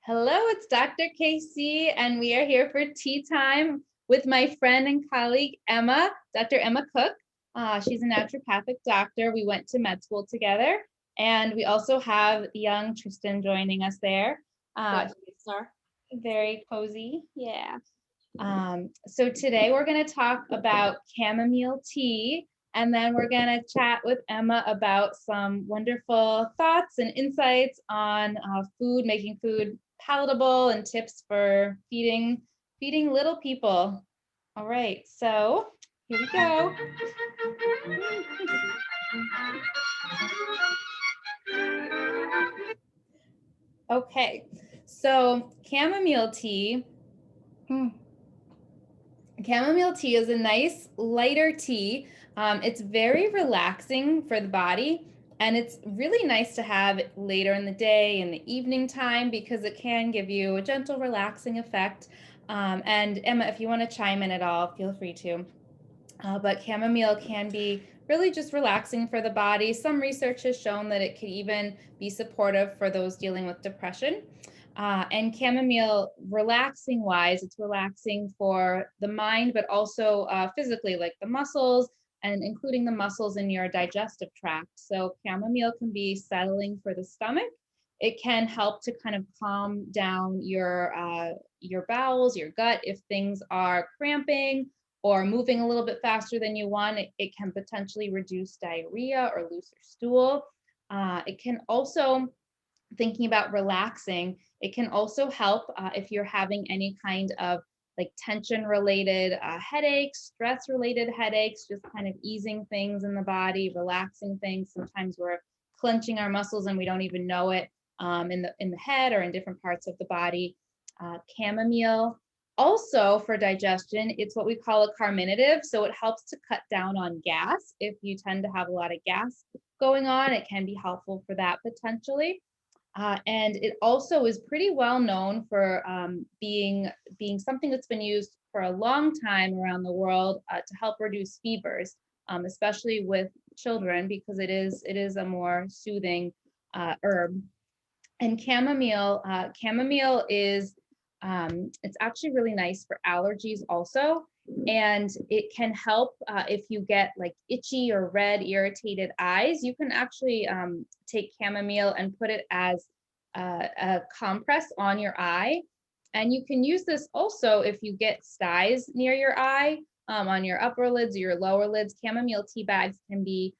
Hello, it's Dr. Casey, and we are here for tea time with my friend and colleague, Emma, Dr. Emma Cooke. She's a naturopathic doctor. We went to med school together, and we also have young Tristan joining us there. Star. Very cozy, yeah. So today we're going to talk about chamomile tea, and then we're going to chat with Emma about some wonderful thoughts and insights on food, making food palatable, and tips for feeding little people. All right, so here we go. Okay, so chamomile tea. Chamomile tea is a nice lighter tea. It's very relaxing for the body, and it's really nice to have later in the day, in the evening time, because it can give you a gentle, relaxing effect. And Emma, if you want to chime in at all, feel free to. But chamomile can be really just relaxing for the body. Some research has shown that it can even be supportive for those dealing with depression. And chamomile, relaxing wise, it's relaxing for the mind, but also physically, like the muscles and including the muscles in your digestive tract. So chamomile can be settling for the stomach. It can help to kind of calm down your bowels, your gut, if things are cramping or moving a little bit faster than you want. It can potentially reduce diarrhea or looser stool. It can also, thinking about relaxing, it can also help if you're having any kind of like tension related headaches, stress related headaches, just kind of easing things in the body, relaxing things. Sometimes we're clenching our muscles and we don't even know it, in the head or in different parts of the body. Chamomile, also for digestion, it's what we call a carminative. So it helps to cut down on gas. If you tend to have a lot of gas going on, it can be helpful for that potentially. And it also is pretty well known for being something that's been used for a long time around the world to help reduce fevers, especially with children, because it is a more soothing herb. And chamomile is it's actually really nice for allergies also, and it can help if you get like itchy or red irritated eyes. You can actually take chamomile and put it as a compress on your eye, and you can use this also if you get styes near your eye, on your upper lids or your lower lids. Chamomile tea bags can be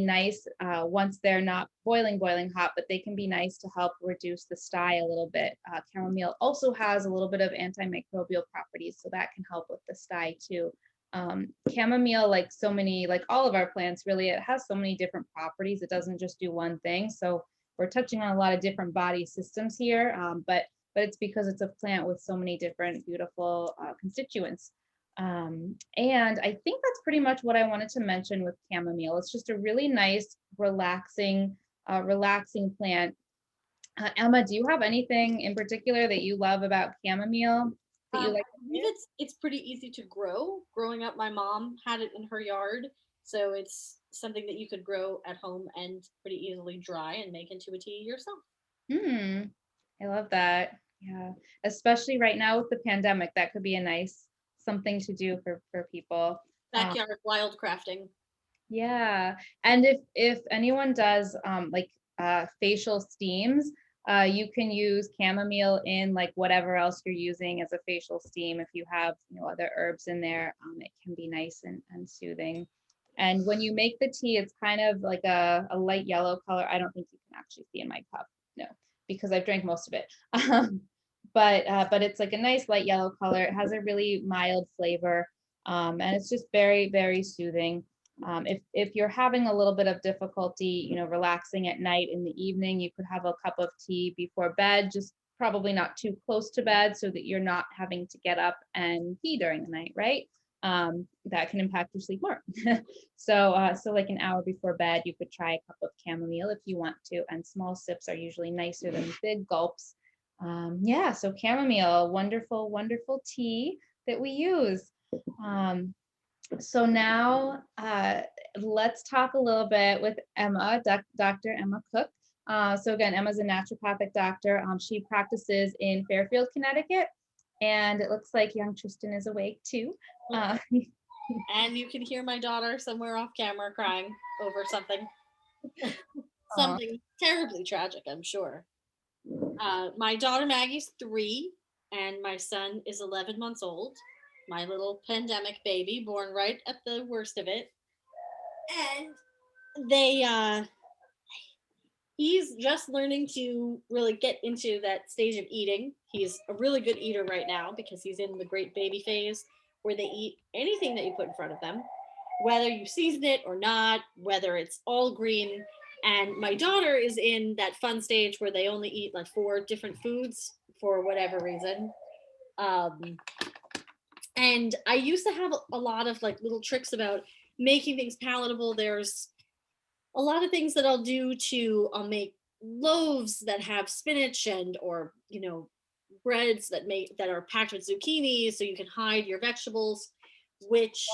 nice once they're not boiling hot, but they can be nice to help reduce the sty a little bit. Chamomile also has a little bit of antimicrobial properties, so that can help with the sty too. Chamomile, like so many, like all of our plants, really, it has so many different properties. It doesn't just do one thing. So we're touching on a lot of different body systems here, but it's because it's a plant with so many different beautiful constituents. And I think that's pretty much what I wanted to mention with chamomile. It's just a really nice, relaxing plant. Emma, do you have anything in particular that you love about chamomile that you I like believe to it's pretty easy to grow. Growing up, my mom had it in her yard, so it's something that you could grow at home and pretty easily dry and make into a tea yourself. do? I love that. Yeah, especially right now with the pandemic, that could be a nice something to do for people. Um, Backyard wildcrafting. Yeah, and if anyone does like facial steams, you can use chamomile in like whatever else you're using as a facial steam. If you have, other herbs in there, it can be nice and soothing. And when you make the tea, it's kind of like a light yellow color. I don't think you can actually see in my cup, no, because I've drank most of it. But it's like a nice light yellow color. It has a really mild flavor, and it's just very, very soothing. If you're having a little bit of difficulty, relaxing at night in the evening, you could have a cup of tea before bed, just probably not too close to bed so that you're not having to get up and pee during the night, right? That can impact your sleep more. So like an hour before bed, you could try a cup of chamomile if you want to, and small sips are usually nicer than big gulps. Yeah, so chamomile, wonderful, wonderful tea that we use. So now let's talk a little bit with Emma, Dr. Emma Cooke. So again, Emma's a naturopathic doctor. She practices in Fairfield, Connecticut, and it looks like young Tristan is awake too. Uh, And you can hear my daughter somewhere off camera crying over something. Aw. Something terribly tragic, I'm sure. My daughter Maggie's 3, and my son is 11 months old. My little pandemic baby, born right at the worst of it. And he's just learning to really get into that stage of eating. He's a really good eater right now because he's in the great baby phase where they eat anything that you put in front of them, whether you season it or not, whether it's all green. And my daughter is in that fun stage where they only eat like 4 different foods for whatever reason. Um, and I used to have a lot of like little tricks about making things palatable. There's a lot of things that I'll do to I'll make loaves that have spinach and or breads that are packed with zucchini so you can hide your vegetables, which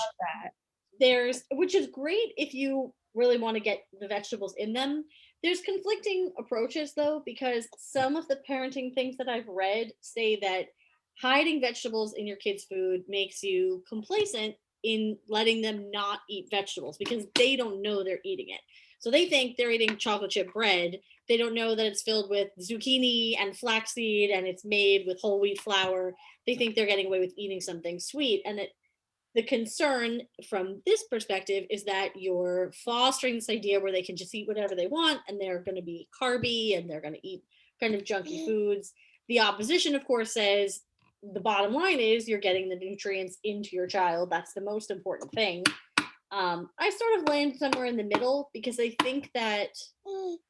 That. which is great if you really want to get the vegetables in them. There's conflicting approaches though, because some of the parenting things that I've read say that hiding vegetables in your kids' food makes you complacent in letting them not eat vegetables because they don't know they're eating it. So they think they're eating chocolate chip bread. They don't know that it's filled with zucchini and flaxseed and it's made with whole wheat flour. They think they're getting away with eating something sweet. And that the concern from this perspective is that you're fostering this idea where they can just eat whatever they want and they're going to be carby and they're going to eat kind of junky foods. The opposition, of course, says the bottom line is you're getting the nutrients into your child. That's the most important thing. I sort of land somewhere in the middle because I think that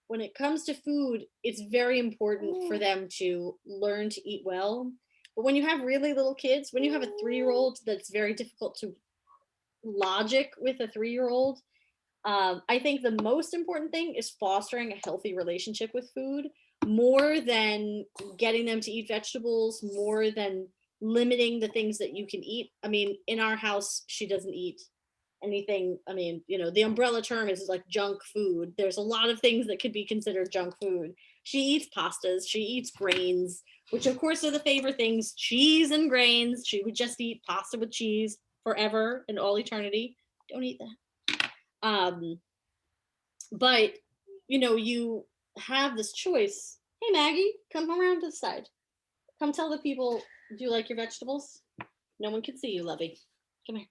when it comes to food, it's very important for them to learn to eat well. But when you have really little kids, when you have a 3-year-old, that's very difficult to logic with a 3-year-old. I think the most important thing is fostering a healthy relationship with food more than getting them to eat vegetables, more than limiting the things that you can eat. I mean, in our house, she doesn't eat anything. I mean, the umbrella term is like junk food. There's a lot of things that could be considered junk food. She eats pastas, she eats grains, which of course are the favorite things, cheese and grains. She would just eat pasta with cheese forever and all eternity. Don't eat that. But you have this choice. Hey Maggie, come around to the side. Come tell the people, do you like your vegetables? No one can see you, lovey. Come here.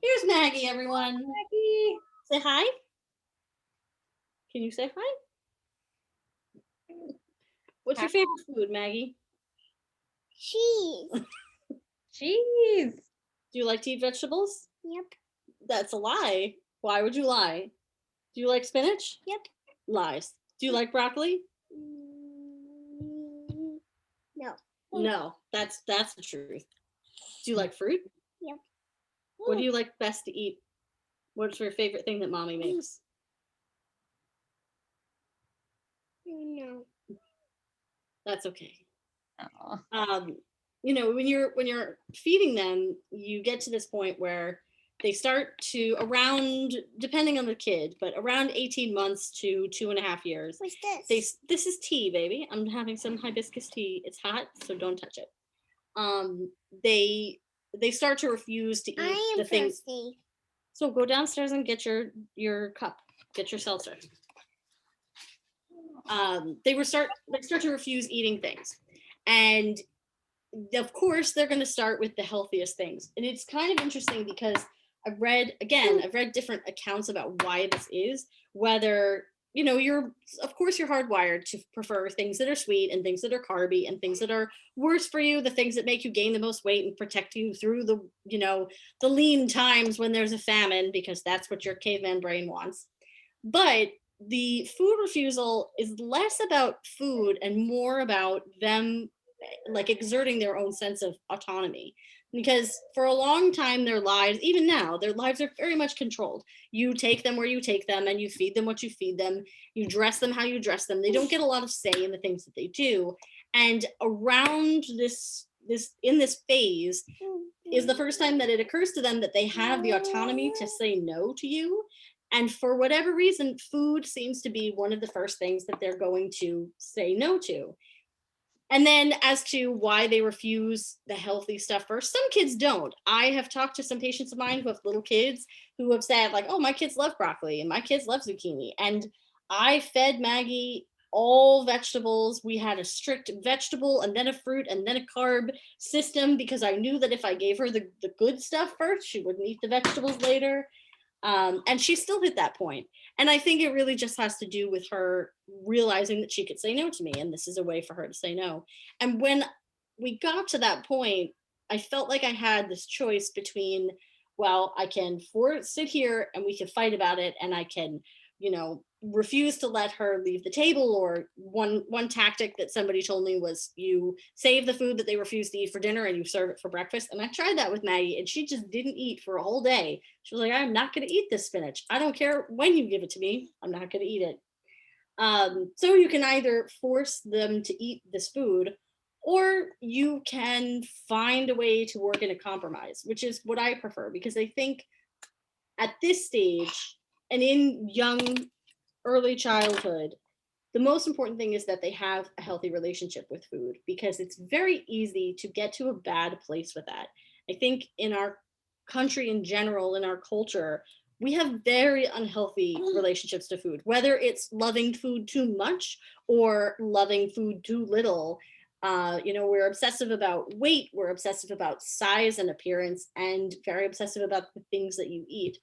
Here's Maggie, everyone. Maggie. Say hi. Can you say hi? What's your favorite food, Maggie? Cheese. Cheese. Do you like to eat vegetables? Yep. That's a lie. Why would you lie? Do you like spinach? Yep. Lies. Do you like broccoli? No. No, that's the truth. Do you like fruit? Yep. What do you like best to eat? What's your favorite thing that mommy makes? No. That's okay. Aw. When you're feeding them, you get to this point where they start to around, depending on the kid, but around 18 months to 2.5 years. What's this? This is tea, baby. I'm having some hibiscus tea. It's hot, so don't touch it. They start to refuse to eat the things. Thirsty. So go downstairs and get your cup. Get your seltzer. They start to refuse eating things, and of course they're going to start with the healthiest things. And it's kind of interesting because I've read different accounts about why this is. Whether you're hardwired to prefer things that are sweet and things that are carby and things that are worse for you, the things that make you gain the most weight and protect you through the lean times when there's a famine, because that's what your caveman brain wants. But the food refusal is less about food and more about them like exerting their own sense of autonomy, because for a long time their lives, even now, their lives are very much controlled. You take them where you take them and you feed them what you feed them, you dress them how you dress them. They don't get a lot of say in the things that they do. And around this in this phase is the first time that it occurs to them that they have the autonomy to say no to you. And for whatever reason, food seems to be one of the first things that they're going to say no to. And then as to why they refuse the healthy stuff first, some kids don't. I have talked to some patients of mine who have little kids who have said, like, oh, my kids love broccoli and my kids love zucchini. And I fed Maggie all vegetables. We had a strict vegetable and then a fruit and then a carb system because I knew that if I gave her the good stuff first, she wouldn't eat the vegetables later. And she still hit that point. And I think it really just has to do with her realizing that she could say no to me, and this is a way for her to say no. And when we got to that point, I felt like I had this choice between, well, I can sit here and we can fight about it, and I can, refuse to let her leave the table. Or one tactic that somebody told me was you save the food that they refuse to eat for dinner and you serve it for breakfast. And I tried that with Maggie, and she just didn't eat for a whole day. She was like, I'm not going to eat this spinach. I don't care when you give it to me. I'm not going to eat it. So you can either force them to eat this food, or you can find a way to work in a compromise, which is what I prefer, because I think at this stage and in young, early childhood, the most important thing is that they have a healthy relationship with food, because it's very easy to get to a bad place with that. I think in our country in general, in our culture, we have very unhealthy relationships to food, whether it's loving food too much or loving food too little. We're obsessive about weight, we're obsessive about size and appearance, and very obsessive about the things that you eat.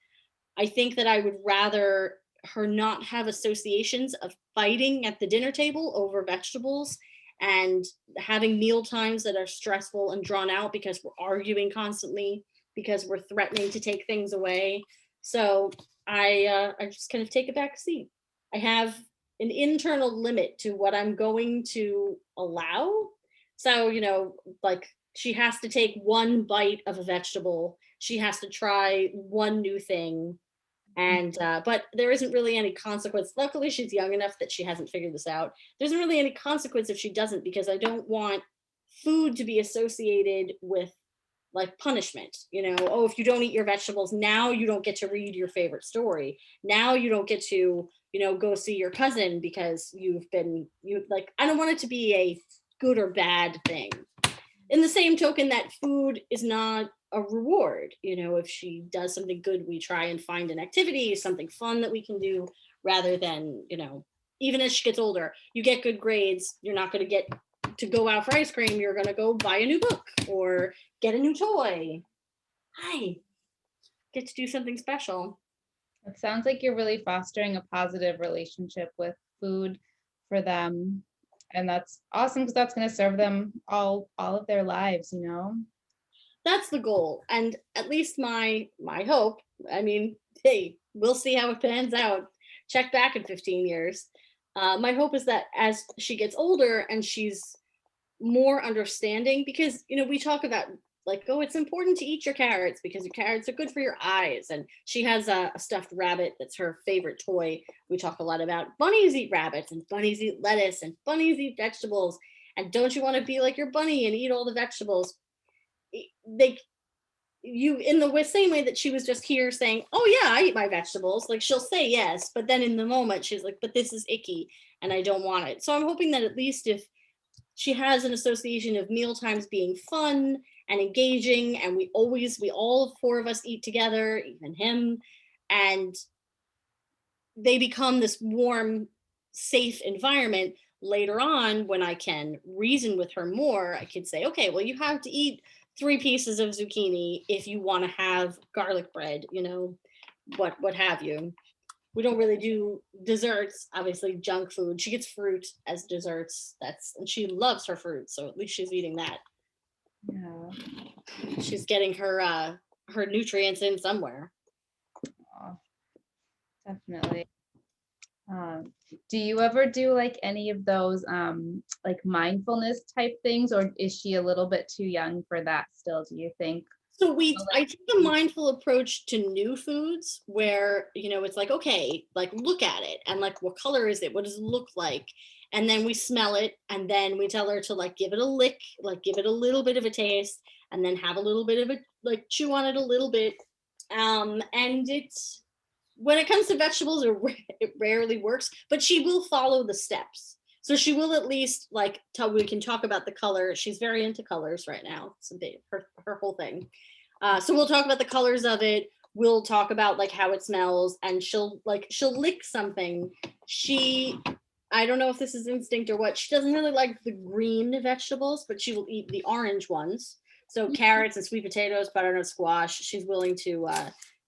I think that I would rather her not have associations of fighting at the dinner table over vegetables and having meal times that are stressful and drawn out because we're arguing constantly, because we're threatening to take things away. So I just kind of take a back seat. I have an internal limit to what I'm going to allow. So, like, she has to take one bite of a vegetable. She has to try one new thing, and but there isn't really any consequence. Luckily, she's young enough that she hasn't figured this out. There isn't really any consequence if she doesn't, because I don't want food to be associated with, like, punishment. Oh, if you don't eat your vegetables, now you don't get to read your favorite story. Now you don't get to, go see your cousin because you like, I don't want it to be a good or bad thing. In the same token, that food is not a reward. If she does something good, we try and find an activity, something fun that we can do, rather than, even as she gets older, you get good grades, you're not going to get to go out for ice cream, you're going to go buy a new book or get a new toy. Hi, get to do something special. It sounds like you're really fostering a positive relationship with food for them. And that's awesome, because that's going to serve them all of their lives. That's the goal. And at least my hope, I mean, hey, we'll see how it pans out. Check back in 15 years. My hope is that as she gets older and she's more understanding, because we talk about, like, oh, it's important to eat your carrots because your carrots are good for your eyes. And she has a stuffed rabbit that's her favorite toy. We talk a lot about bunnies eat rabbits and bunnies eat lettuce and bunnies eat vegetables. And don't you want to be like your bunny and eat all the vegetables? In the same way that she was just here saying, oh yeah, I eat my vegetables, like, she'll say yes, but then in the moment she's like, but this is icky and I don't want it. So I'm hoping that at least if she has an association of meal times being fun and engaging, and we all four of us eat together, even him, and they become this warm, safe environment. Later on, when I can reason with her more, I could say, okay, well, you have to eat 3 pieces of zucchini if you want to have garlic bread, what have you. We don't really do desserts, obviously junk food. She gets fruit as desserts. And she loves her fruit, so at least she's eating that. Yeah. She's getting her nutrients in somewhere. Oh, definitely. Do you ever do like any of those like mindfulness type things, or is she a little bit too young for that still, do you think? So I take a mindful approach to new foods where, it's like, okay, like, look at it and, like, what color is it? What does it look like? And then we smell it, and then we tell her to, like, give it a lick, like, give it a little bit of a taste, and then have a little bit of a, like, chew on it a little bit. And when it comes to vegetables, it rarely works, but she will follow the steps. So she will at least like we can talk about the color. She's very into colors right now. It's a bit her whole thing. So we'll talk about the colors of it. We'll talk about like how it smells, and she'll lick something. I don't know if this is instinct or what. She doesn't really like the green vegetables, but she will eat the orange ones. So carrots and sweet potatoes, butternut squash. She's willing to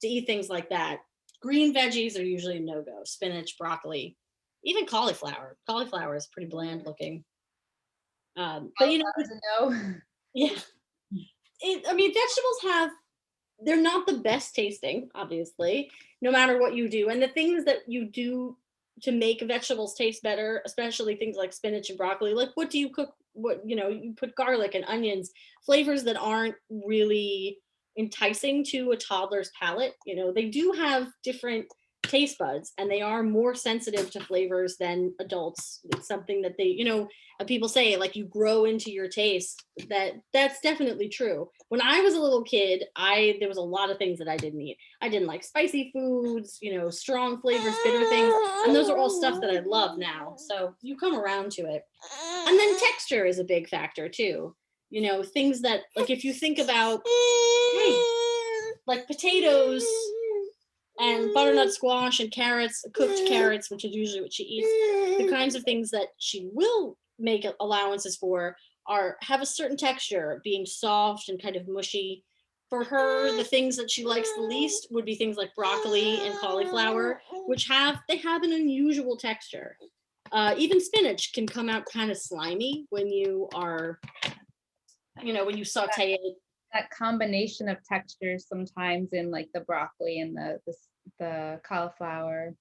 eat things like that. Green veggies are usually a no-go. Spinach, broccoli, even cauliflower. Cauliflower is pretty bland looking. But you know, No. yeah. I mean, vegetables they're not the best tasting, obviously, no matter what you do. And the things that you do to make vegetables taste better, especially things like spinach and broccoli, like what do you cook? You put garlic and onions, flavors that aren't really enticing to a toddler's palate. They do have different taste buds, and they are more sensitive to flavors than adults. It's something that people say, like, you grow into your taste. That's definitely true. When I was a little kid, there was a lot of things that I didn't eat. I didn't like spicy foods, strong flavors, bitter things, and those are all stuff that I love now. So you come around to it. And then texture is a big factor too. Things that, like, if you think about, like potatoes and butternut squash and carrots, cooked carrots, which is usually what she eats, the kinds of things that she will make allowances for have a certain texture, being soft and kind of mushy. For her, the things that she likes the least would be things like broccoli and cauliflower, which have an unusual texture. Even spinach can come out kind of slimy when you saute it. That combination of textures sometimes in like the broccoli and the cauliflower.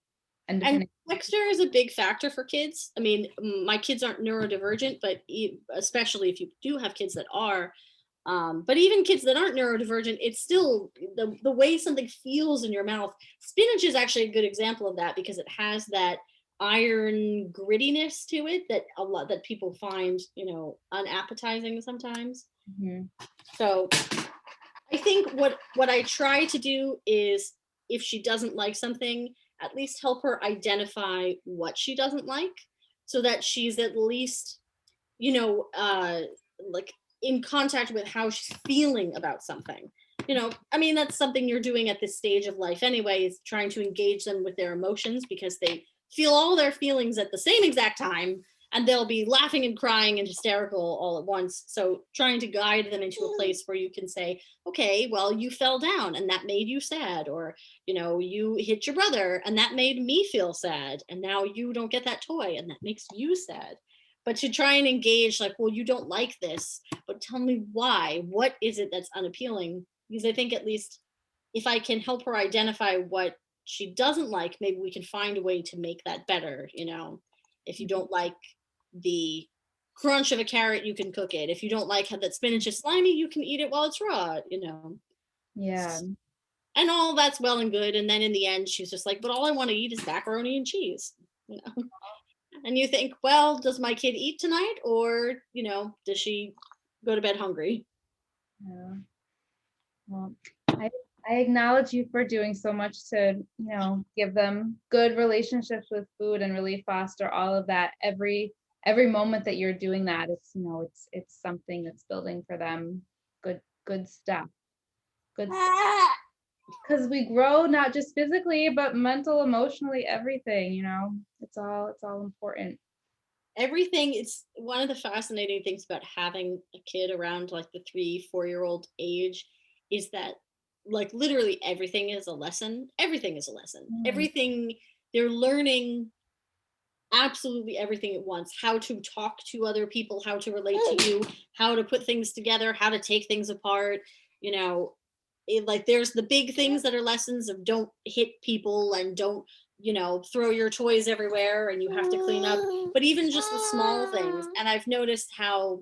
And texture is a big factor for kids. I mean, my kids aren't neurodivergent, but especially if you do have kids that are, but even kids that aren't neurodivergent, it's still the way something feels in your mouth. Spinach is actually a good example of that, because it has that iron grittiness to it that people find, unappetizing sometimes. Mm-hmm. So I think what I try to do is, if she doesn't like something, at least help her identify what she doesn't like, so that she's at least, like in contact with how she's feeling about something. I mean, that's something you're doing at this stage of life anyway, is trying to engage them with their emotions, because they feel all their feelings at the same exact time, and they'll be laughing and crying and hysterical all at once. So trying to guide them into a place where you can say, okay, well, you fell down and that made you sad, or, you hit your brother and that made me feel sad, and now you don't get that toy and that makes you sad. But to try and engage, like, well, you don't like this, but tell me why. What is it that's unappealing? Because I think at least if I can help her identify what she doesn't like, maybe we can find a way to make that better. If you don't like the crunch of a carrot, you can cook it. If you don't like how that spinach is slimy, you can eat it while it's raw. Yeah. And all that's well and good. And then in the end, she's just like, but all I want to eat is macaroni and cheese. And you think, well, does my kid eat tonight, or does she go to bed hungry? Yeah. Well, I acknowledge you for doing so much to, give them good relationships with food and really foster all of that. Every moment that you're doing that, it's something that's building for them good stuff. Good stuff. Because we grow not just physically, but mental, emotionally, everything, it's all important. Everything. It's one of the fascinating things about having a kid around like the 3-4-year-old age, is that, like, literally everything is a lesson. Everything is a lesson. Everything, they're learning absolutely everything at once. How to talk to other people, how to relate to you, how to put things together, how to take things apart. Like, there's the big things that are lessons of don't hit people and don't throw your toys everywhere and you have to clean up, but even just the small things. And I've noticed how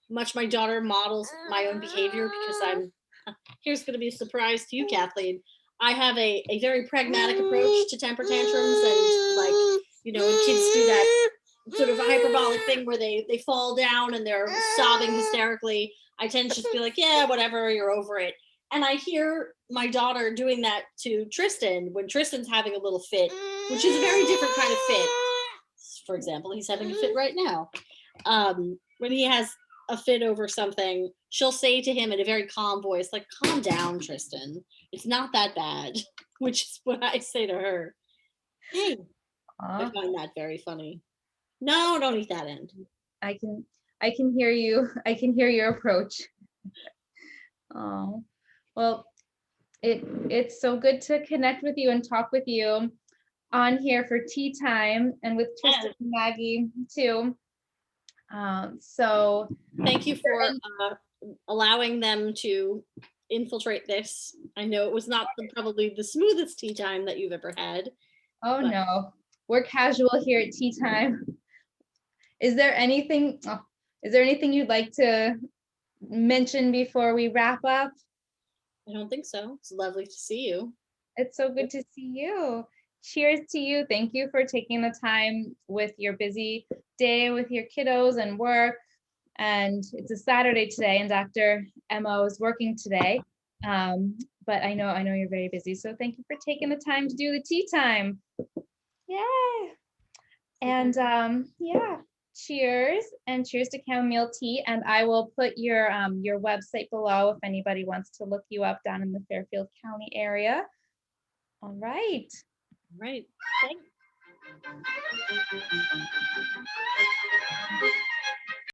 much my daughter models my own behavior, because here's going to be a surprise to you, Kathleen. I have a very pragmatic approach to temper tantrums, and, like, when kids do that sort of hyperbolic thing where they fall down and they're sobbing hysterically, I tend to just be like, yeah, whatever, you're over it. And I hear my daughter doing that to Tristan when Tristan's having a little fit, which is a very different kind of fit. For example, he's having a fit right now. When he has a fit over something, she'll say to him in a very calm voice, like, calm down, Tristan. It's not that bad, which is what I say to her. Hey, I find that very funny. No, don't eat that end. I can hear you. I can hear your approach. Oh, well, it's so good to connect with you and talk with you on here for tea time and with Tristan and Maggie too. So thank you for allowing them to infiltrate this. I know it was not probably the smoothest tea time that you've ever had. Oh no, we're casual here at tea time. Is there anything you'd like to mention before we wrap up? I don't think so. It's lovely to see you. It's so good to see you. Cheers to you. Thank you for taking the time with your busy day with your kiddos and work. And it's a Saturday today, and Dr. Emma is working today. But I know you're very busy. So thank you for taking the time to do the tea time. Yay. And yeah, cheers, and cheers to chamomile tea. And I will put your website below if anybody wants to look you up down in the Fairfield County area. All right. All right. Thanks.